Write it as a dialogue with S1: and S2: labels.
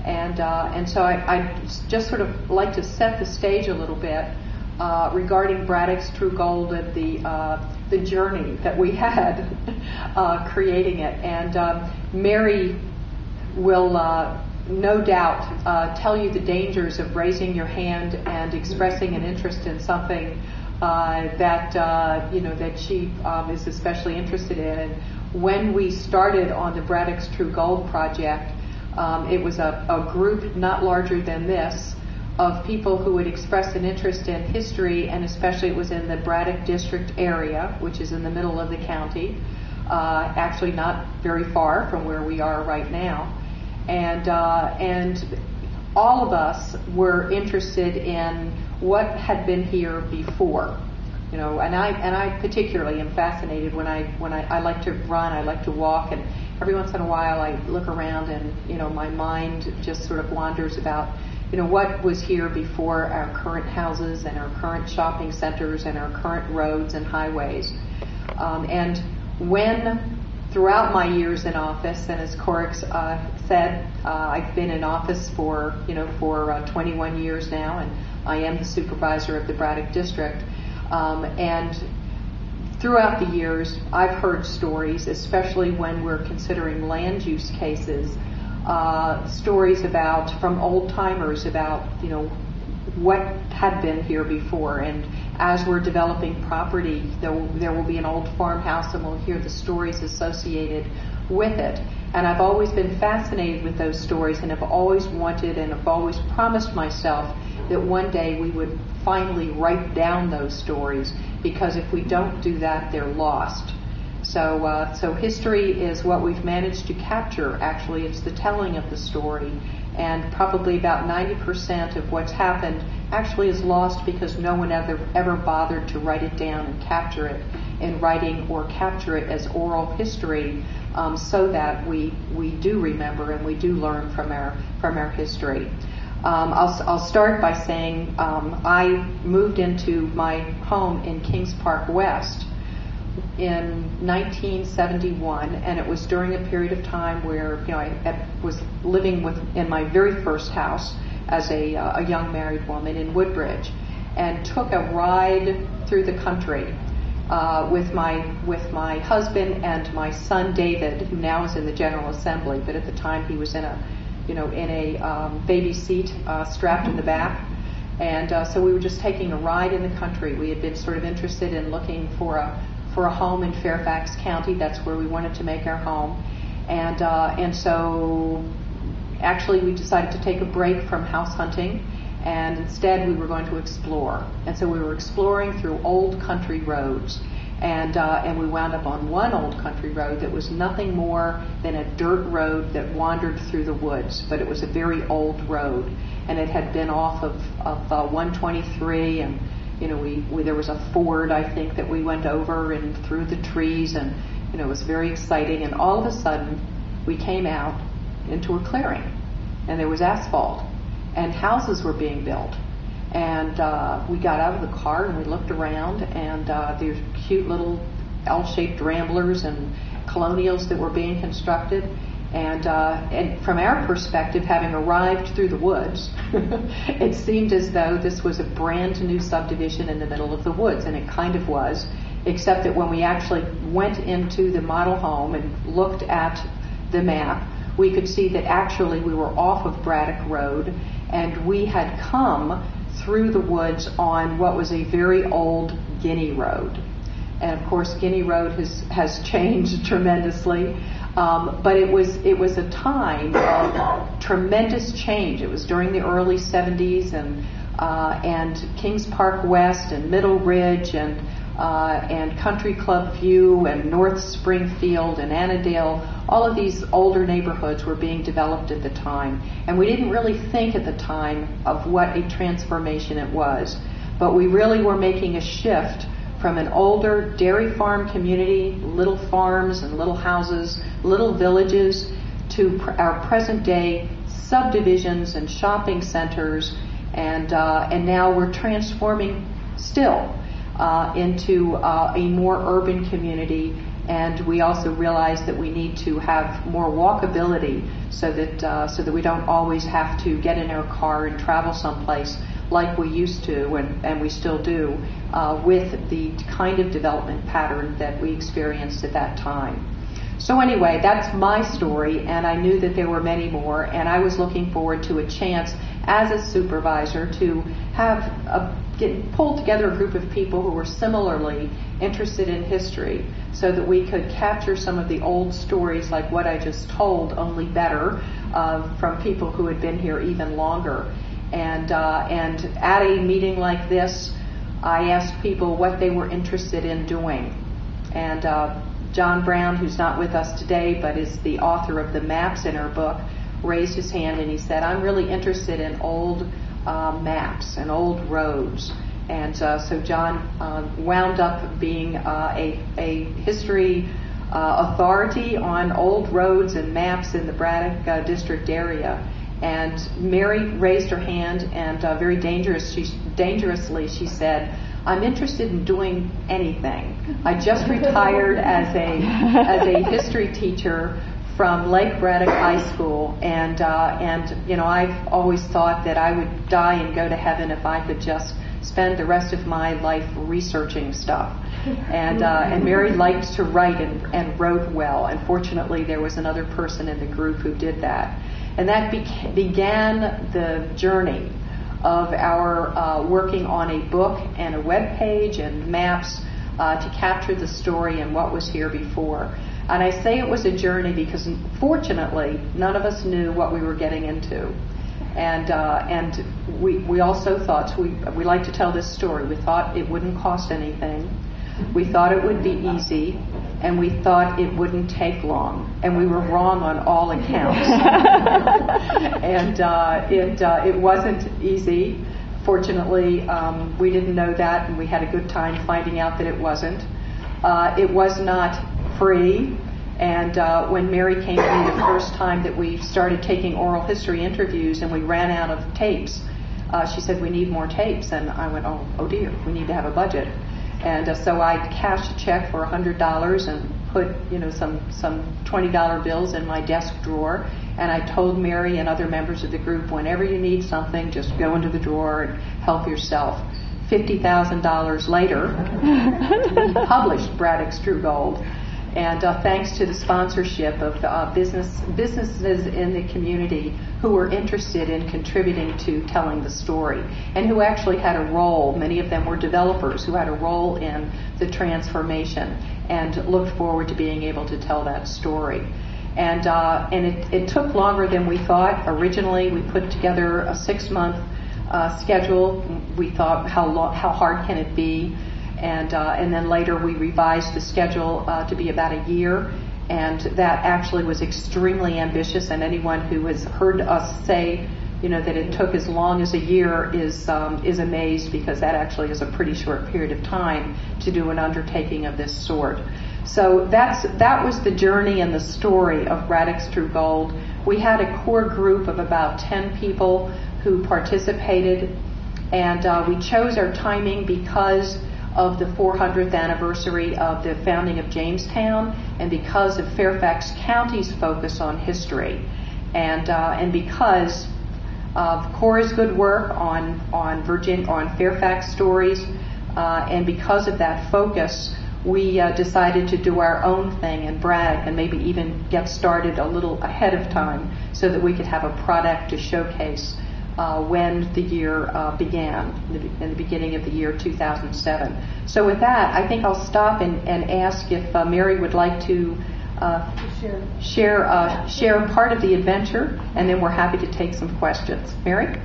S1: And so I just sort of like to set the stage a little bit regarding Braddock's True Gold and the journey that we had creating it. And Mary will no doubt tell you the dangers of raising your hand and expressing an interest in something that she is especially interested in. And when we started on the Braddock's True Gold project, it was a group not larger than this of people who would express an interest in history, and especially it was in the Braddock district area, which is in the middle of the county, actually not very far from where we are right now. And all of us were interested in what had been here before, and I particularly am fascinated when I like to run, I like to walk, and every once in a while I look around and my mind just sort of wanders about what was here before our current houses and our current shopping centers and our current roads and highways. And when throughout my years in office, and as Corix said, I've been in office for 21 years now, and I am the supervisor of the Braddock district. And throughout the years, I've heard stories, especially when we're considering land use cases, stories from old timers about what had been here before. And as we're developing property, there will be an old farmhouse, and we'll hear the stories associated with it. And I've always been fascinated with those stories, and have always wanted and have always promised myself that one day we would finally write down those stories, because if we don't do that, they're lost. So history is what we've managed to capture. Actually, it's the telling of the story, and probably about 90% of what's happened actually is lost because no one ever bothered to write it down and capture it in writing, or capture it as oral history, so that we do remember and we do learn from our history. I'll start by saying I moved into my home in Kings Park West in 1971, and it was during a period of time where I was living in my very first house as a young married woman in Woodbridge, and took a ride through the country with my husband and my son David, who now is in the General Assembly, but at the time he was in a baby seat strapped in the back. And so we were just taking a ride in the country. We had been sort of interested in looking for a home in Fairfax County. That's where we wanted to make our home. And so actually we decided to take a break from house hunting, and instead we were going to explore. And so we were exploring through old country roads. And we wound up on one old country road that was nothing more than a dirt road that wandered through the woods, but it was a very old road, and it had been off of 123, and there was a ford, I think, that we went over and through the trees, and it was very exciting. And all of a sudden we came out into a clearing, and there was asphalt, and houses were being built. And we got out of the car and we looked around, and there's cute little L-shaped ramblers and colonials that were being constructed. And from our perspective, having arrived through the woods, it seemed as though this was a brand new subdivision in the middle of the woods, and it kind of was, except that when we actually went into the model home and looked at the map, we could see that actually we were off of Braddock Road, and we had come through the woods on what was a very old Guinea Road. And of course, Guinea Road has changed tremendously, but it was a time of tremendous change. It was during the early 70s, and Kings Park West and Middle Ridge and Country Club View and North Springfield and Annandale, all of these older neighborhoods were being developed at the time. And we didn't really think at the time of what a transformation it was. But we really were making a shift from an older dairy farm community, little farms and little houses, little villages, to our present day subdivisions and shopping centers. And now we're transforming still into a more urban community, And we also realized that we need to have more walkability so that we don't always have to get in our car and travel someplace like we used to and we still do with the kind of development pattern that we experienced at that time. So anyway, that's my story, and I knew that there were many more, and I was looking forward to a chance as a supervisor to have pull together a group of people who were similarly interested in history so that we could capture some of the old stories like what I just told, only better, from people who had been here even longer. And at a meeting like this, I asked people what they were interested in doing. And John Brown, who's not with us today but is the author of the maps in our book, raised his hand and he said, I'm really interested in old maps and old roads. And so John wound up being a history authority on old roads and maps in the Braddock district area. And Mary raised her hand and very dangerously she said, I'm interested in doing anything. I just retired as a history teacher from Lake Braddock High School, and you know, I've always thought that I would die and go to heaven if I could just spend the rest of my life researching stuff. And Mary liked to write and wrote well, and fortunately there was another person in the group who did that. And that began the journey of our working on a book and a web page and maps to capture the story and what was here before. And I say it was a journey because, fortunately, none of us knew what we were getting into. And we also thought, so we like to tell this story, we thought it wouldn't cost anything. We thought it would be easy, and we thought it wouldn't take long, and we were wrong on all accounts. And it wasn't easy. Fortunately, we didn't know that, and we had a good time finding out that it wasn't. It was not free, and when Mary came to me the first time that we started taking oral history interviews and we ran out of tapes, she said, we need more tapes, and I went, oh dear, we need to have a budget. And so I cashed a check for $100 and put, some $20 bills in my desk drawer. And I told Mary and other members of the group, whenever you need something, just go into the drawer and help yourself. $50,000 later, we published Braddock's True Gold. And thanks to the sponsorship of businesses in the community who were interested in contributing to telling the story and who actually had a role, many of them were developers who had a role in the transformation and looked forward to being able to tell that story. And it took longer than we thought. Originally, we put together a 6-month schedule. We thought, how hard can it be? And then later we revised the schedule to be about a year, and that actually was extremely ambitious. And anyone who has heard us say, that it took as long as a year is amazed, because that actually is a pretty short period of time to do an undertaking of this sort. So that was the journey and the story of Braddock's True Gold. We had a core group of about 10 people who participated, and we chose our timing because of the 400th anniversary of the founding of Jamestown, and because of Fairfax County's focus on history, and because of Cora's good work on Fairfax Stories, and because of that focus, we decided to do our own thing in Braddock and maybe even get started a little ahead of time so that we could have a product to showcase when the year began, in the beginning of the year 2007. So with that, I think I'll stop and ask if Mary would like to share part of the adventure, and then we're happy to take some questions. Mary?